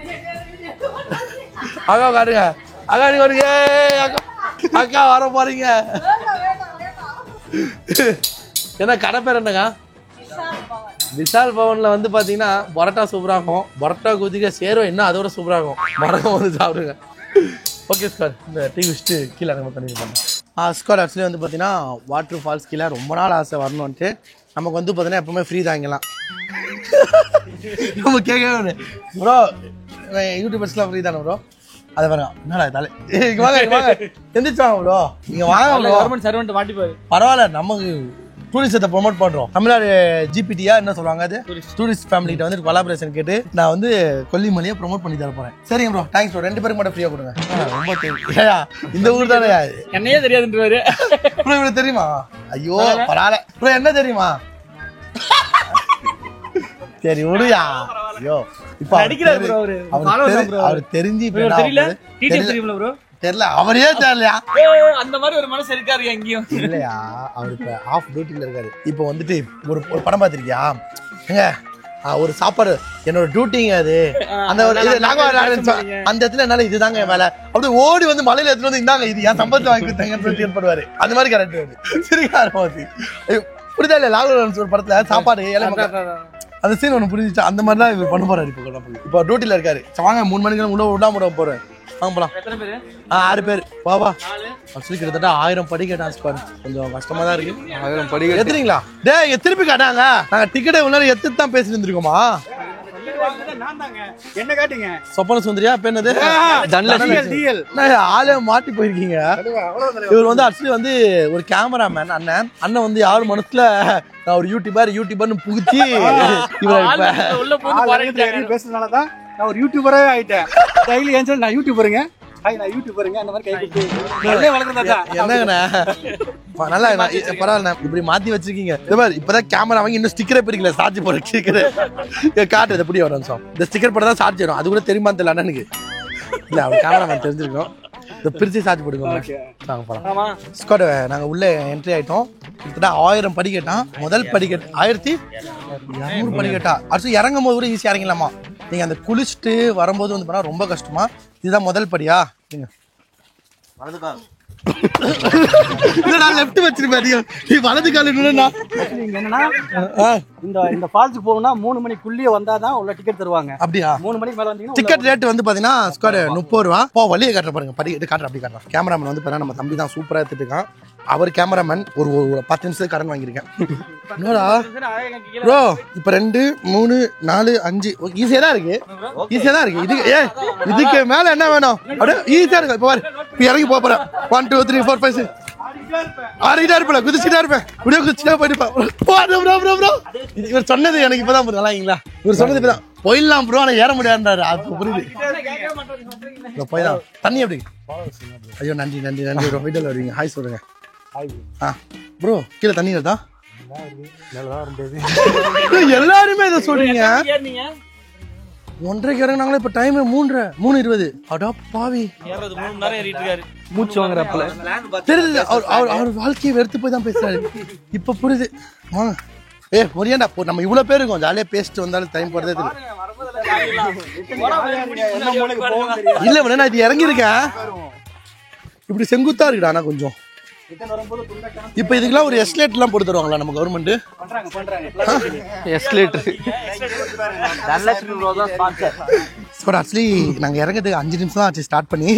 அக்கா காட்டுங்க. அக்கா நீ வருங்க. அக்கா வர போறீங்க. என்ன கடை பேர் என்னக்கா? விஷால் பவன்ல வந்து பாத்தீங்கன்னா பரோட்டா சூப்பரா இருக்கும். பரோட்டா குதிக்க சேரும் இன்னும் அதோட சூப்பரா இருக்கும். மறக்காம வந்து சாப்பிடுங்க. ஓகே ஸ்கார், இந்த டீ குடிச்சிட்டு கீழே நம்ம பண்ணிருக்கோம். ஸ்கார் ஆக்சுவலி வந்து பார்த்தீங்கன்னா வாட்டர் ஃபால்ஸ் கீழே ரொம்ப நாள் ஆசை வரணும்ன்ட்டு. நமக்கு வந்து பார்த்தீங்கன்னா எப்பவுமே ஃப்ரீ தான் இங்கெல்லாம். நம்ம கேட்கவே ப்ரோ யூடியூபர்ஸ்லாம் ஃப்ரீ தானே ப்ரோ? அதை பாருங்க என்னடா தலை வாங்க வாங்க எந்திரிச்சாங்க ப்ரோ, நீங்கள் வாங்க ப்ரோ. Government servant மாட்டிப்பாரு. பரவாயில்ல, நமக்கு டூரிசத்தை ப்ரொமோட் பண்ணுறோம். தமிழ்நாடு ஜிபிடியா என்ன சொல்லுவாங்க, அது டூரிஸ்ட் ஃபேமிலிகிட்ட வந்து கொலாபரேஷன் கேட்டு நான் வந்து கொல்லிமலையை ப்ரொமோட் பண்ணி தர போகிறேன். சரிங்க ப்ரோ, தேங்க்ஸ் ப்ரோ. 2 பேருக்கு மட்டும் ஃப்ரீயாக கொடுங்க. ரொம்ப தேங்க்ஸ். இந்த ஊர் தானே என்னையே தெரியாதுன்றாரு ப்ரோ. இவ்வளோ தெரியுமா? ஐயோ பரவாயில்ல ப்ரோ. என்ன தெரியுமா? சரி விடுயா. ஐயோ இப்ப அவர் தெரிஞ்சு தெரியல, அவரே தெரியலையா? அந்த மாதிரி ஒரு மனசு இருக்காரு எங்கேயும் இல்லையா? அவர் இப்ப ஆஃப் டியூட்டில இருக்காரு. இப்போ வந்துட்டு ஒரு படம் பார்த்திருக்கியா? ஏங்க ஒரு சாப்பாடு என்னோட டியூட்டிங்க அது. அந்த ஒரு அந்த இடத்துல என்னால இதுதாங்க என் வேலை. அப்படியே ஓடி வந்து மலையில எடுத்துட்டு வந்து இந்தாங்க இது என் சம்பளத்தை வாங்கி கொடுத்தாங்கன்னு சொல்லி ஏற்படுவாரு. அந்த மாதிரி கரெக்ட் சரிங்க. புரிதா இல்ல? லாக்டவுன் ஒரு படத்துல சாப்பாடு அந்த சீன் ஒன்று புரிஞ்சிச்சு. அந்த மாதிரி தான் இவர் பண்ண போறாரு. இப்போ டியூட்டில இருக்காரு. வாங்க 3 மணிக்கு உள்ள விடாம போறேன். வாங்க போலாம். 6 பேர் பாபா. ஆக்சுவலி கிட்டத்தட்ட 1000 படி கேட்டான் ஸ்குவாட். கொஞ்சம் கஷ்டமா தான் இருக்கு. 1000 படி எத்துறீங்களா? டேய் திருப்பி கேட்டாங்க. நாங்க டிக்கெட் இவ்வளவு எடுத்து தான் பேசிட்டு இருந்திருக்கோமா? என்ன காட்டுங்க சொப்பன சுந்தரியா பெண்ணது ஆளே மாட்டி போயிருக்கீங்க. இவர் வந்து ஆக்சுவலி வந்து ஒரு கேமராமேன் அண்ணன் வந்து யாரும் மனசுல நான் ஒரு யூடியூபர்னு புகுத்தி பேசுறதுனாலதான் நான் ஒரு யூடியூபரே ஆயிட்டேன். டெய்லி ஏன் நான் யூடியூபருங்க அந்த மாதிரி என்னங்கண்ணா நல்லா பரவாயில்ல இப்படி மாத்தி வச்சிருக்கீங்க. இப்பதான் கேமரா வாங்கி இன்னும் ஸ்டிக்கரே பிரிக்கல. சார்ஜ் போட ஸ்டிக்கர் காட்டு எப்படி வரும் இந்த ஸ்டிக்கர் போட தான் சார்ஜ் வரும். அது கூட தெரியுமா தெரியல அண்ணனுக்கு. இல்ல அவர் கேமராமேன் தெரிஞ்சிருக்கோம். இதை பிரிச்சு சார்ஜ் போட்டுக்கோங்க. நாங்க போலாம் ஸ்குவாட். நாங்க உள்ள என்ட்ரி ஆயிட்டோம். கிட்டத்தட்ட 1000 படி கேட்டான். முதல் படிக்கட்டு 1200 படி கேட்டா. அடுத்து இறங்கும் போது கூட ஈஸியா இறங்கலாமா? நீங்க அந்த குளிச்சுட்டு வரும்போது வந்து பண்ணா ரொம்ப கஷ்டமா? இதுதான் முதல் படியா? நீங்க லெஃப்ட் வச்சிருப்பேன். வலது கால் என்னன்னா இந்த ஃபால்ஸுக்கு போகணும்னா 3 மணிக்குள்ளேயே வந்தாதான் உள்ள டிக்கெட் தருவாங்க. அப்படியா? 3 மணிக்கு மேல வந்தீங்கன்னா டிக்கெட் ரேட் வந்து பாத்தீங்கன்னா ஸ்குவாட் 30 ரூபா. வழியை காட்டுற பாருங்க. படிக்கட்டு காட்டுற அப்படி காட்டுறேன். கேமராமேன் வந்து பாருங்க நம்ம தம்பி தான் சூப்பரா எடுத்துட்டு இருக்கான். அவர் கேமராமேன் ஒரு 10 நிமிஷத்துக்கு கடன் வாங்கியிருக்கேன். என்னடா ப்ரோ இப்ப 2 3 4 5 ஈஸியா தான் இருக்கு. இதுக்கு மேல என்ன வேணும்? அப்படியே ஈஸியா இருக்கு. இப்ப இறங்கி போறேன். 1 2 3 4 5 ஆறிட்டா இருப்பேன். குதிச்சுட்டா இருப்பேன். இப்படியே குதிச்சுட்டா போயிட்டு இவர் சொன்னது எனக்கு இப்பதான் நல்லாங்களா? இவர் சொன்னது இப்பதான் போயிடலாம் ப்ரோ. ஆனா ஏற முடியாதுன்றாரு. அது புரியுது. போயிடலாம். தண்ணி எப்படி? ஐயோ நன்றி ப்ரோ. வீட்டில் வருவீங்க. ஹாய் சொல்லுங்க. ப்ரோ கீழே தண்ணி இருக்கா? எல்லாருமே இதை சொல்றீங்க. 1:30 இறங்கினாங்களே. இப்ப டைம் 3:20. அடா பாவி. மூச்சு வாங்குறப்பல தெரியுது. அவர் வாழ்க்கையை வெறுத்து போய் தான் பேசுறாரு. இப்ப புரியுது. வாங்க முறையாண்டா நம்ம இவ்வளவு பேர் இருக்கோம். ஜாலியா பேசிட்டு வந்தாலும் டைம் போறதே தெரியும். இல்ல நான் இது இறங்கி இருக்கேன். இப்படி செங்குத்தா இருக்குடா. ஆனா கொஞ்சம் இப்ப இதுக்கெல்லாம் ஒரு எஸ்லேட் எல்லாம் போட்டு தருவாங்களா நம்ம கவர்மெண்ட்? ஆக்சுவலி நாங்க இறங்கிறதுக்கு 5 நிமிஷம் தான் ஆச்சு ஸ்டார்ட் பண்ணி.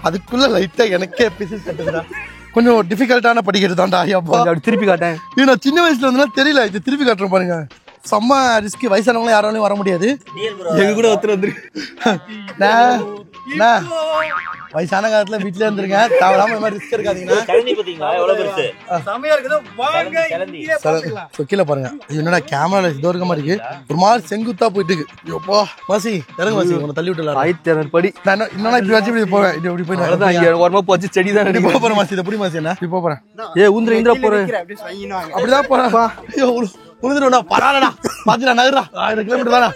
அதுக்குள்ள லைட்டா எனக்கே பீசஸ் கட்டுதுடா. கொஞ்சம் டிஃபிகல்ட்டான படிக்கிறது தான்டா. அப்படி திருப்பி காட்டேன். நான் சின்ன வயசுல இருந்தா தெரியல. இது திருப்பி காட்டுறோம் பாருங்க. செம்ம ரிஸ்க். வயசானவங்களும் யாராலையும் வர முடியாது. எங்க கூட ஒருத்தர் வந்துரு. வயசான காலத்துல வீட்டுல இருந்துருங்க. தேவையில்லாம இந்த மாதிரி ரிஸ்க் இருக்காதீங்கன்னா. கீழே பாருங்க. என்னடா கேமரா இதோ இருக்க மாதிரி இருக்கு. ஒரு மாதிரி செங்குத்தா போயிட்டு இருக்கு. மாசி இறங்க மாசி. உன்னை தள்ளி விட்டுல 1200 படி. நான் இன்னொன்னா இப்படி வச்சு இப்படி போவேன். இப்படி போய் போச்சு செடி தான் இப்படி போறேன் மாசி. இதை புடி மாசி. என்ன இப்படி போறேன். ஊந்திர போறேன். அப்படிதான் போறேன். உழுதுடா பரவாயில்லடா. பாத்துடா நகர்றா. 1000 கிலோமீட்டர் தானே.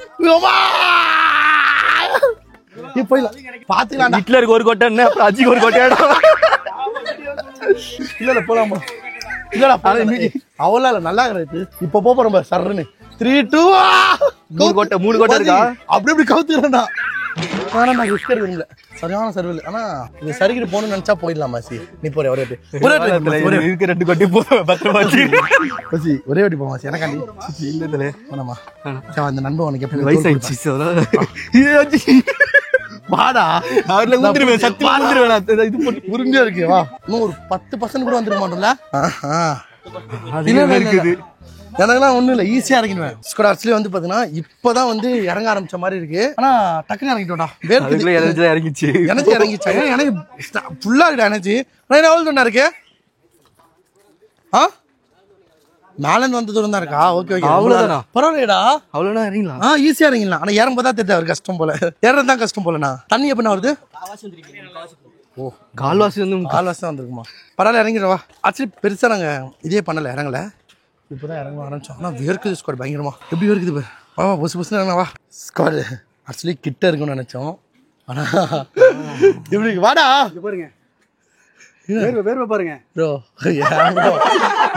பாத்துக்கலாம். ஹிட்லருக்கு ஒரு கோட்டை அப்புறம் அஜிக்கு ஒரு கோட்டையாடா. இல்ல போலாமா? இல்லடா அவ்வளோ இல்ல. நல்லா இருக்கு. இப்ப போறோம் சர்ன்னு 3 2 3 கோட்டை இருக்கா? அப்படி இப்படி கவுத்துக்கிறேன்டா. ஆனா நான் ரிஸ்க் எடுக்கல சரியான சர்வில் ஆனா இது சரிக்கிட்டு போகணும்னு நினைச்சா போயிடலாம் மாசி நீ போற ஒரே இருக்கு 2 கொட்டி பத்திரமாச்சு ஒரே வாட்டி போ மாசி எனக்காண்டி இல்ல தல ஆமாமா அந்த நண்பன் உனக்கு எப்படி வயசாயிடுச்சு வாடா அவர்ல ஊந்திருவேன் சத்தியமா ஊந்திருவேன் இது புரிஞ்சே இருக்கு வா இன்னும் ஒரு 10% கூட வந்துருக்க மாட்டோம்ல இருக்குது எனக்குலாம் ஒன்றும் இல்லை ஈஸியாக இறங்கிடுவேன் ஸ்கோர் ஆக்சுவலி வந்து பார்த்தீங்கன்னா இப்போதான் வந்து இறங்க ஆரம்பிச்ச மாதிரி இருக்கு ஆனால் டக்குன்னு இறங்கிட்டோடா எனர்ஜி இறங்கிச்சு எனர்ஜி இறங்கிச்சா எனக்கு ஃபுல்லாக இருக்கா எனர்ஜி நான் எவ்வளோ தூரம் இருக்கு ஆ மேலேருந்து வந்த தூரம் தான் இருக்கா ஓகே ஓகே அவ்வளோதானா பரவாயில்லடா அவ்வளோதான் இறங்கிடலாம் ஈஸியாக இறங்கிடலாம் ஆனால் ஏறும்போது தான் தெரியுது அவர் கஷ்டம் போல ஏறது தான் கஷ்டம் போலண்ணா தண்ணி எப்படின்னா வருது ஓ கால்வாசி வந்து கால்வாசி தான் வந்துருக்குமா பரவாயில்ல இறங்கிடுவா ஆக்சுவலி பெருசாக நாங்கள் இதே பண்ணலை இறங்கலை இப்போதான் இறங்க ஆரம்பிச்சோம் ஆனால் வேர்க்குது ஸ்குவாட் பயங்கரமா எப்படி வேர்க்குது பேர் வா புதுசு புதுசு இறங்க வா ஸ்குவாட் ஆக்சுவலி கிட்ட இருக்குன்னு நினைச்சோம் ஆனால் இப்படி வாடா பாருங்க வேர்வை பாருங்க ப்ரோ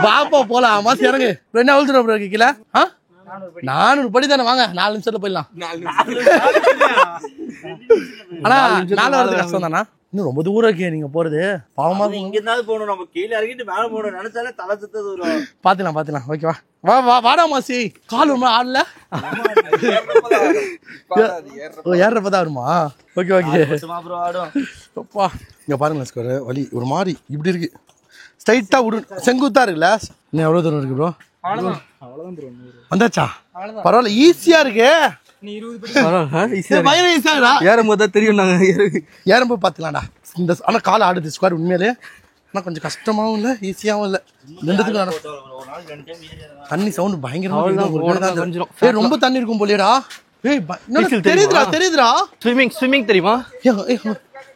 வாப்பா போலாம் மாசி இறங்கு என்ன அழுத்துறோம் ப்ரோ கீழே 400 படி தானே வாங்க 4 நிமிஷத்துல போயிடலாம் ஆனா மேல வரது கஷ்டம் தானா இன்னும் ரொம்ப தூரம் இருக்கே நீங்க போறது பாவமா இங்க இருந்தாலும் போகணும் நம்ம கீழே இறங்கிட்டு மேல போகணும் நினைச்சாலே தலை சுத்தது வரும் பாத்துலாம் ஓகேவா வா வா வாடா மாசி கால் ரொம்ப ஆடல ஏறப்பதான் வருமா ஓகே ஓகே அப்பா இங்க பாருங்க ஸ்கோர் வலி ஒரு மாதிரி இப்படி இருக்கு ஸ்ட்ரைட்டா செங்குத்தா இருக்குல்ல இன்னும் எவ்வளவு தூரம் இருக்கு ப்ரோ வந்தாச்சா பரவாயில்ல ஈஸியா இருக்கு ஏறும்போது தெரியும் நாங்க ஏறும்போது பாத்துக்கலாம்டா இந்த ஆனா கால் ஆடுது ஸ்கொயர் உண்மையிலே ஆனா கொஞ்சம் கஷ்டமாவும் இல்ல ஈஸியாவும் இல்ல ரெண்டுத்துக்கும் தண்ணி சவுண்ட் பயங்கரமா ரொம்ப தண்ணி இருக்கும் போலியடா தெரியுதுடா ஸ்விமிங் தெரியுமா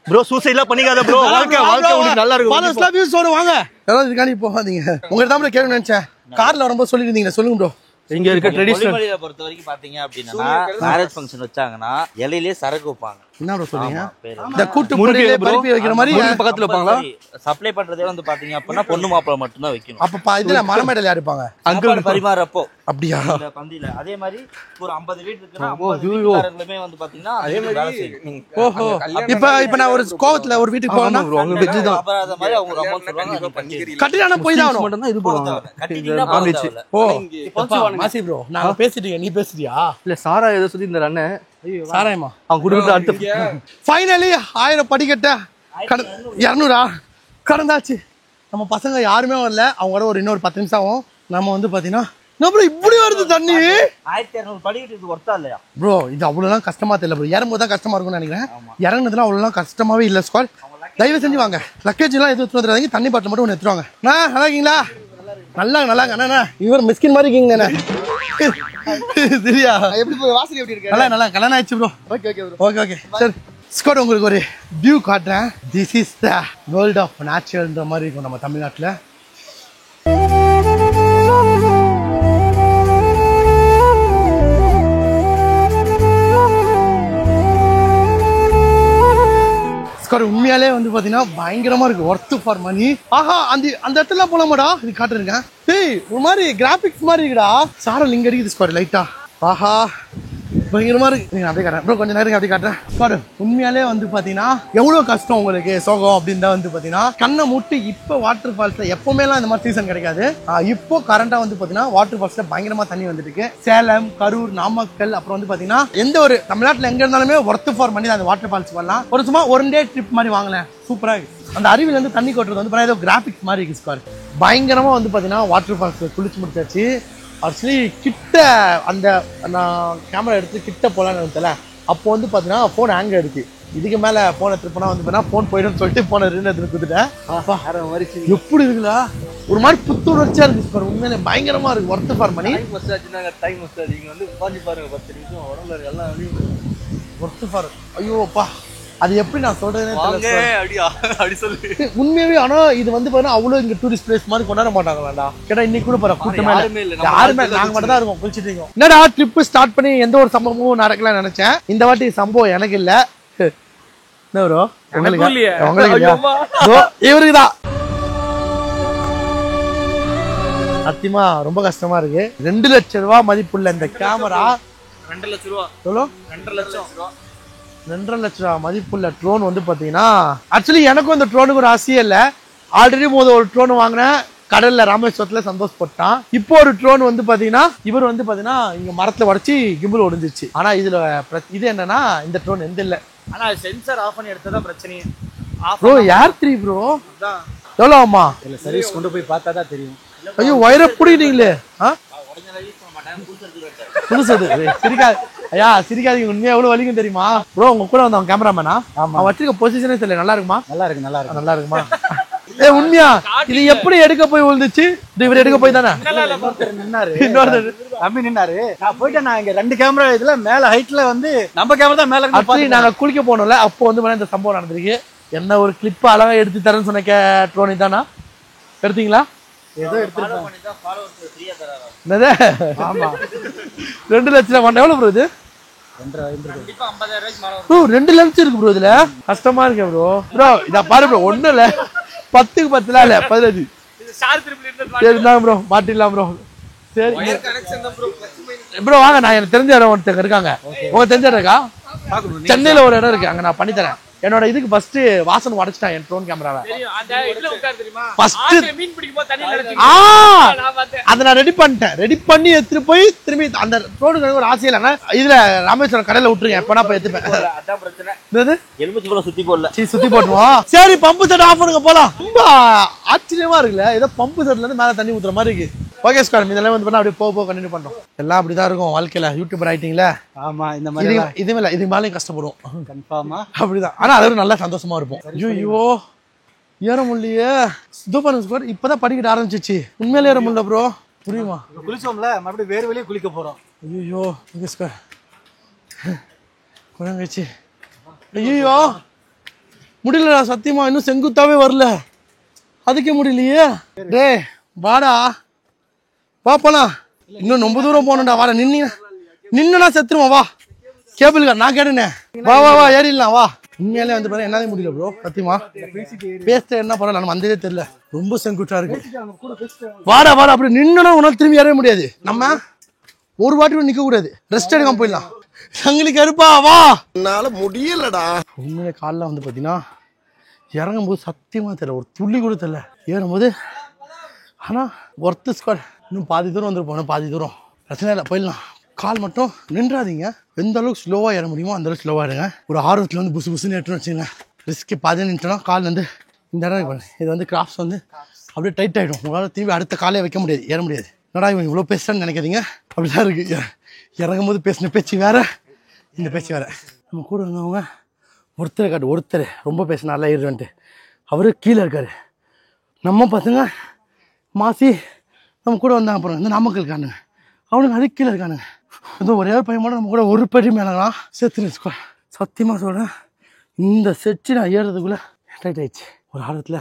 ப்ரோ சூசைட்லாம் பண்ணிக்காத ப்ரோ வாழ்க்கை உங்களுக்கு நல்லா இருக்கும் ஃபாலோவர்ஸ்லாம் வியூஸ் வாங்க யாராவது இதுக்காண்டி போகாதீங்க உங்க தான் கேட்கணும்னு நினைச்சேன் கார்ல வரும்போது சொல்லிருந்தீங்க சொல்லுங்க ப்ரோ இங்க இருக்க ட்ரெடிஷனல் பொறுத்த வரைக்கும் பாத்தீங்க அப்படின்னா மேரேஜ் ஃபங்க்ஷன் வச்சாங்கன்னா இலையிலேயே சரக்கு வைப்பாங்க என்ன ப்ரோ சொல்றீங்க இந்த கூட்டு முறையில பருப்பி வைக்கிற மாதிரி பக்கத்துல வைப்பாங்களா சப்ளை பண்றதே வந்து பாத்தீங்க அப்படின்னா பொண்ணு மாப்பிள்ளை மட்டும் தான் வைக்கணும் அப்ப இதுல மரமேடல யார் இருப்பாங்க அங்கிள் பரிமாறப்போ அப்படியா இந்த பந்தியில அதே மாதிரி ஒரு 50 வீட் இருக்குன்னா 50 வீட்டுக்காரங்களுமே வந்து பாத்தீங்கன்னா அதே மாதிரி ஓஹோ இப்ப நான் ஒரு கோவத்துல ஒரு வீட்டுக்கு போறேன்னா அவங்க வெஜ் தான் அபராத மாதிரி அவங்க அமௌண்ட் சொல்றாங்க கட்டிடான போய் தான் மட்டும் தான் இது போடுவாங்க கட்டிட்டீங்கன்னா ஓ மாசி ப்ரோ நான் பேசிட்டீங்க நீ பேசுறியா இல்ல சாரா ஏதோ சொல்லி இந்த அண்ணே சாராயமா அவன் குடும்பத்தை அடுத்து ஃபைனலி 1000 படிக்கட்ட 200 கடந்தாச்சு நம்ம பசங்க யாருமே வரல அவங்க வர ஒரு இன்னொரு 10 நிமிஷம் ஆகும் நம்ம வந்து பாத்தீங்கன்னா இப்படி வருது தண்ணி 1200 படிக்கிட்டு இது ஒர்த்தா இல்லையா ப்ரோ இது அவ்வளவுலாம் கஷ்டமா தெரியல ப்ரோ இறங்கும்போது தான் கஷ்டமா இருக்கும்னு நினைக்கிறேன் இறங்குனதுலாம் அவ்வளவுலாம் கஷ்டமாவே இல்ல ஸ்குவாட் தயவு செஞ்சு வாங்க லக்கேஜ் எல்லாம் எதுவும் எடுத்துட்டு வந்துடாதீங்க தண்ணி பாட்டில் மட்டும் ஒன்று எடுத்துருவாங்க நல்லா இருக்கீங்களா நல்லா அண்ணா இவர் மிஸ்கின் மாதிரி இருக்கீங்க சரியா எப்படி போய் வாசல் எப்படி இருக்கு நல்லா கல்யாணம் ஆயிடுச்சு ப்ரோ ஓகே சரி ஸ்குவாட் உங்களுக்கு ஒரு வியூ காட்டுறேன் this is the world of நேச்சுரல்ன்ற மாதிரி இருக்கும் நம்ம தமிழ்நாட்டில் உண்மையாலே வந்து பாத்தீங்கன்னா பயங்கரமா இருக்கு ஒர்த் ஃபார் மணி ஆஹா அந்த இடத்துல போலாமாடா இது காட்டுறேன் டேய் ஒரு மாதிரி கிராபிக்ஸ் மாதிரி இருக்குடா சாரல் இங்க அடிக்குது ஸ்குவாட் லைட்டா ஆஹா பயங்கரமா இருக்கு நீங்க அப்படியே காட்டுறேன் ப்ரோ கொஞ்சம் நேரம் அப்படியே காட்டுறேன் ஸ்குவாட் உண்மையாலே வந்து பாத்தீங்கன்னா எவ்வளவு கஷ்டம் உங்களுக்கு சோகம் அப்படின்னு தான் வந்து பாத்தீங்கன்னா கண்ணை மூட்டு இப்போ வாட்டர் ஃபால்ஸ்ல எப்பவுமேலாம் இந்த மாதிரி சீசன் கிடைக்காது இப்போ கரண்டா வந்து பாத்தீங்கன்னா வாட்டர் ஃபால்ஸ்ல பயங்கரமா தண்ணி வந்துட்டு இருக்கு சேலம் கரூர் நாமக்கல் அப்புறம் வந்து பாத்தீங்கன்னா எந்த ஒரு தமிழ்நாட்டுல எங்க இருந்தாலுமே ஒர்த் ஃபார் மணி அந்த வாட்டர் ஃபால்ஸ் வரலாம் ஒரு சும்மா 1 டே ட்ரிப் மாதிரி வாங்கலாம் சூப்பரா இருக்கு அந்த அருவில இருந்து தண்ணி கொட்டுறது வந்து ஏதோ கிராபிக்ஸ் மாதிரி இருக்கு ஸ்குவாட் பயங்கரமா வந்து பாத்தீங்கன்னா வாட்டர் ஃபால்ஸ்ல குளிச்சு முடிச்சாச்சு ஆக்சுவலி கிட்ட அந்த நான் கேமரா எடுத்து கிட்ட போகலான்னு நினைச்சல அப்போ வந்து பார்த்தீங்கன்னா ஃபோன் ஹேங் ஆயிடுச்சு இதுக்கு மேலே ஃபோனை திருப்பினா வந்து பார்த்தீங்கன்னா ஃபோன் போயிடும்னு சொல்லிட்டு ஃபோனை எடுத்து கொடுத்துட்டேன் எப்படி இருக்குல்ல ஒரு மாதிரி புத்துணர்ச்சியாக இருக்கு சார் உண்மையிலே பயங்கரமா இருக்கு ஒர்த் ஃபார் மணி டைம் நீங்க வந்து உட்காந்து பாருங்க 10 நிமிஷம் உடம்புல எல்லாம் ஒர்த் ஃபார் ஐயோ அப்பா அது எப்படி நான் சொல்றேன்னு அப்படி சொல்லு உண்மையாவே ஆனா இது வந்து பாத்தீங்கன்னா அவ்வளவு இங்க டூரிஸ்ட் பிளேஸ் மாதிரி கொண்டாட மாட்டாங்களாடா கேட்டா இன்னைக்கு கூட பாரு கூட்டமே யாருமே நாங்க மட்டும் தான் இருக்கோம் குளிச்சுட்டு இருக்கோம் என்னடா ட்ரிப் ஸ்டார்ட் பண்ணி எந்த ஒரு சம்பவமும் நடக்கலன்னு நினைச்சேன் இந்த வாட்டி சம்பவம் எனக்கு இல்ல என்ன ப்ரோ உங்களுக்கு இவருக்குதான் சத்தியமா ரொம்ப கஷ்டமா இருக்கு 2 லட்சம் ரூபாய் மதிப்புள்ள இந்த கேமரா 2 லட்சம் ரூபா எவ்வளோ 2 லட்சம் 2.5 லட்சம் மதிப்புள்ள ட்ரோன் வந்து பார்த்தீங்கன்னா ஆக்சுவலி எனக்கும் இந்த ட்ரோனுக்கு ஒரு ஆசையே இல்லை. ஆல்ரெடி ஒரு ட்ரோன் வாங்கினேன் கடல்ல ராமேஸ்வரத்தில் சந்தோஷப்பட்டான். இப்போ ஒரு ட்ரோன் வந்து பார்த்தீங்கன்னா இவர் வந்து பார்த்தீங்கன்னா இங்கே மரத்தில் உடச்சி கிம்பிள் ஒடிஞ்சிச்சு. ஆனால் இதில் இது என்னன்னா இந்த ட்ரோன் எந்த இல்லை. ஆனால் சென்சார் ஆஃப் பண்ணி எடுத்ததான் பிரச்சனையே. ப்ரோ ஏர் 3 ப்ரோ எவ்வளோ ஆமா இல்லை சர்வீஸ் கொண்டு போய் பார்த்தா தான் தெரியும். ஐயோ வயரை பிடிக்கிறீங்களே. புதுசது சிரிக்காது ஐயா சிரிக்காதீங்க. உண்மையா எவ்வளவு வலிக்கும் தெரியுமா ப்ரோ? உங்க கூட வந்தவன் கேமராமேனா? அவன் வச்சிருக்க பொசிஷனே தெரியல. நல்லா இருக்குமா? நல்லா இருக்கு. நல்லா இருக்குமா? உண்மையா இது எப்படி எடுக்க போய் விழுந்துச்சு? இவர் எடுக்க போய் தானே நின்னாரு. தம்பி நின்னாரு. நான் போயிட்டேன். நான் இங்க 2 கேமரா இதுல மேல ஹைட்ல வந்து நம்ம கேமரா தான் மேல இருக்கு. நாங்க குளிக்க போனோம்ல அப்போ வந்து இந்த சம்பவம் நடந்திருக்கு. என்ன ஒரு கிளிப் அழகா எடுத்து தரேன்னு சொன்ன ட்ரோனி தானா எடுத்தீங்களா? ஏதோ எடுத்துருக்கோம். ஆமா 2 லட்சம் எவ்வளவு ப்ரோ இது? 2 லட்சம் இருக்கு ப்ரோ. இதுல கஷ்டமா இருக்கு ப்ரோ. ப்ரோ இத பாரு ப்ரோ. ஒண்ணு இல்ல 10க்கு 10 இல்ல 15. சரி தான் ப்ரோ மாட்டிடலாம் ப்ரோ. சரி ப்ரோ வாங்க. நான் எனக்கு தெரிஞ்ச இடம் ஒருத்தங்க இருக்காங்க. உங்க தெரிஞ்ச இடம் இருக்கா? சென்னையில ஒரு இடம் இருக்கு. அங்க நான் பண்ணி தரேன். என்னோட இதுக்கு ஃபர்ஸ்ட் வாசன் உடைச்சிட்டான் என் ட்ரோன் கேமராவை. அதை நான் ரெடி பண்ணிட்டேன். ரெடி பண்ணி எடுத்துட்டு போய் திரும்பி அந்த ட்ரோனுக்கு ஒரு ஆசை இல்லைன்னா இதுல ராமேஸ்வரம் கடையில விட்டுருங்க. எப்பனா போய் எடுத்துப்பேன். சுத்தி போட்டுருவோம். சரி பம்பு செட் ஆஃப் பண்ணுங்க போலாம். ரொம்ப ஆச்சரியமா இருக்குல்ல. ஏதோ பம்பு செட்ல இருந்து மேல தண்ணி ஊத்துற மாதிரி இருக்கு. ஓகே ஸ்கார் இதெல்லாம் வந்து பண்ணா அப்படியே போக கண்டினியூ பண்றோம். எல்லாம் அப்படிதான் இருக்கும் வாழ்க்கையில. யூடியூபர் ஆயிட்டீங்களா? ஆமா இந்த மாதிரி இதுவே மேலேயும் கஷ்டப்படுவோம் கன்ஃபார்மா. அப்படிதான். ஆனா அது நல்லா சந்தோஷமா இருப்போம். ஐயோ ஏற முடியலையே. சூப்பர் ஸ்கார் இப்பதான் படிக்கிட்டு ஆரம்பிச்சிச்சு. உண்மையிலே ஏற முடியல ப்ரோ. புரியுமா? குளிச்சோம்ல மறுபடியும் வேறு வெளியே குளிக்க போறோம். ஐயோ ஓகே ஸ்கார் குழந்தைச்சு. ஐயோ முடியலடா சத்தியமா. இன்னும் செங்குத்தாவே வரல. அதுக்கே முடியலையே. டே வாடா பாப்பனா. இன்னும் ரொம்ப தூரம் போகணும்டா. வாடா நின்னுனா செத்துருமா. வா கேபிள் கார் நான் கேட்டேனே. வா வா வா ஏறிடலாம் வா. உண்மையாலே வந்து பாரு என்னாலே முடியல ப்ரோ சத்தியமா. பேசிட்டு என்ன பண்ணலாம் நம்ம வந்ததே தெரியல. ரொம்ப செங்குட்டா இருக்கு. வாடா வாடா அப்படி நின்னுனா உன்னால திரும்பி ஏற முடியாது. நம்ம ஒரு வாட்டி நிக்க கூடாது. ரெஸ்ட் எடுக்காம போயிடலாம். சங்கிலி கருப்பா வா. என்னால முடியலடா. உண்மையிலே காலில் வந்து பாத்தீங்கன்னா இறங்கும் போது சத்தியமா தெரியல. ஒரு துள்ளி கூட தெரியல. ஏறும்போது ஆனா ஒர்த்து ஸ்குவாட். இன்னும் பாதி தூரம் வந்துருப்போம். பாதி தூரம் பிரச்சனை இல்லை போயிடலாம். கால் மட்டும் நின்றாதீங்க. எந்த அளவுக்கு ஸ்லோவா ஏற முடியுமோ அந்த அளவுக்கு ஸ்லோவா இருங்க. ஒரு ஆர்வத்தில் வந்து புசு புசுன்னு ஏற்றுன்னு வச்சுங்க. ரிஸ்க்கு பாதி நின்றுனா கால் வந்து இந்த இடம் இது வந்து கிராஃப்ட்ஸ் வந்து அப்படியே டைட் ஆகிடும். உங்களால் திரும்பி அடுத்த காலையே வைக்க முடியாது. ஏற முடியாது. என்னடா இவன் இவ்வளோ பேசுறான்னு நினைக்காதீங்க. அப்படிதான் இருக்கு. இறங்கும் போது பேசின பேச்சு வேற இந்த பேச்சு வேற. நம்ம கூட இருந்தவங்க ஒருத்தர் ரொம்ப பேசினார்ல ஏறுவேன்ட்டு அவரு கீழே இருக்காரு. நம்ம பசங்க மாசி நம்ம கூட வந்தாங்க. அப்புறம் இந்த நாமக்கல் இருக்கானுங்க. அவனுக்கு அது கீழே இருக்கானுங்க. அதுவும் ஒரே ஒரு பையன் மட்டும் நம்ம கூட ஒரு படி மேலாம் சேர்த்து சத்தியமாக சொல்கிறேன். இந்த செட்டு நான் ஏறுறதுக்குள்ளே டைட் ஆயிடுச்சு. ஒரு ஆழத்தில்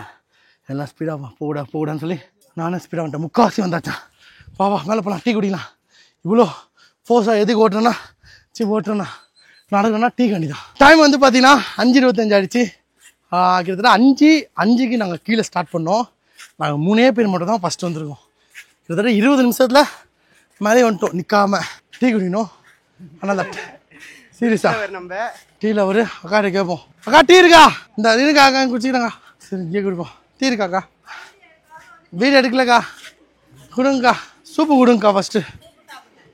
எல்லாம் ஸ்பீடாக போகூடான்னு சொல்லி நானே ஸ்பீடாக வந்துட்டேன். முக்கால்வாசி வந்தாச்சான். வா மேலே போகலாம் டீ குடிக்கலாம். இவ்வளோ ஃபோர்ஸாக எதுக்கு ஓட்டுறேன்னா நடக்கணும்னா டீ கண்டி தான். டைம் வந்து பார்த்தீங்கன்னா 5:25 ஆகிடுச்சு. கிட்டத்தட்ட 5:05க்கு நாங்கள் கீழே ஸ்டார்ட் பண்ணோம். நாங்கள் 3 பேர் மட்டும் தான் ஃபஸ்ட்டு வந்துருக்கோம். கிட்டத்தட்ட 20 நிமிஷத்தில் மேலே வந்துட்டோம். நிற்காம டீ குடிக்கணும். ஆனால் சீரியஸா நம்ம டீயில் ஒரு அக்காட்ட கேட்போம். அக்கா டீ இருக்கா? இந்த இருக்கா அக்கா குடிச்சிக்கிறாங்க. சரி இங்கே குடிப்போம். டீ இருக்காக்கா? வீடு எடுக்கலக்கா கொடுங்கக்கா. சூப்பு கொடுங்கக்கா. ஃபஸ்ட்டு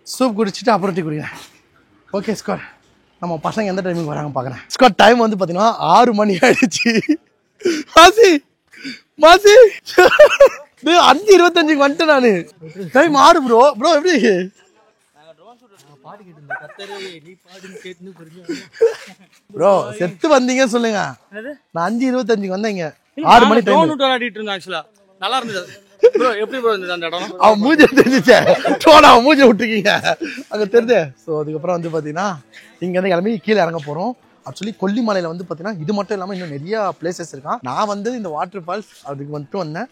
சூப் குடிச்சிட்டு அப்புறம் டீ குடிக்கிறேன். Okay score. நம்ம பசங்க எந்த டைமுக்கு வராங்க பார்க்குறேன். ஸ்கோர் டைம் வந்து பார்த்தீங்கன்னா 6 மணி ஆயிடுச்சு. மாசி 5:25க்கு வந்துட்டேன் நானு. டைம் 6 ப்ரோ எப்படி ப்ரோ செத்து வந்தீங்கன்னு சொல்லுங்க. நான் 5:25க்கு வந்தேங்க. 6 மணி டைம் ஆடிட்டு இருந்தேன். ஆக்சுவலா நல்லா இருந்தது ப்ரோ. எப்படி ப்ரோ இருந்தது அந்த இடம்? அவன் மூஞ்சி தெரிஞ்சிச்சே. அவன் மூஞ்சி விட்டுருக்கீங்க அங்க தெரிஞ்சு. ஸோ அதுக்கப்புறம் வந்து பார்த்தீங்கன்னா இங்கேருந்து கிளம்பி கீழே இறங்க போகிறோம். ஆக்சுவலி கொல்லிமலையில் வந்து பார்த்தீங்கன்னா இது மட்டும் இல்லாமல் இன்னும் நிறையா பிளேசஸ் இருக்கான். நான் வந்து இந்த வாட்டர் ஃபால்ஸ் அதுக்கு வந்துட்டு வந்தேன்.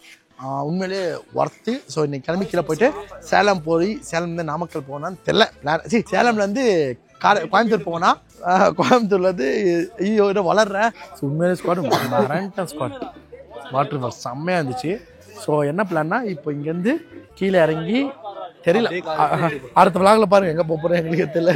உண்மையிலே ஒர்த்து. ஸோ இன்னைக்கு கிளம்பி கீழே போயிட்டு சேலம் போய் சேலம்லேருந்து நாமக்கல் போனான்னு தெரில. சேலம்லேருந்து கோயம்புத்தூர் போனா கோயம்புத்தூர்லேருந்து ஐயோ வளர்றேன். ஸோ உண்மையிலே ஸ்குவாட் வாட்டர் ஃபால்ஸ் செம்மையாக இருந்துச்சு. ஸோ என்ன பிளான்னா இப்போ இங்கேருந்து கீழே இறங்கி தெரியல. அடுத்த விளாகில் பாருங்கள் எங்கே போக போகிறேன் எங்களுக்கு தெரியல.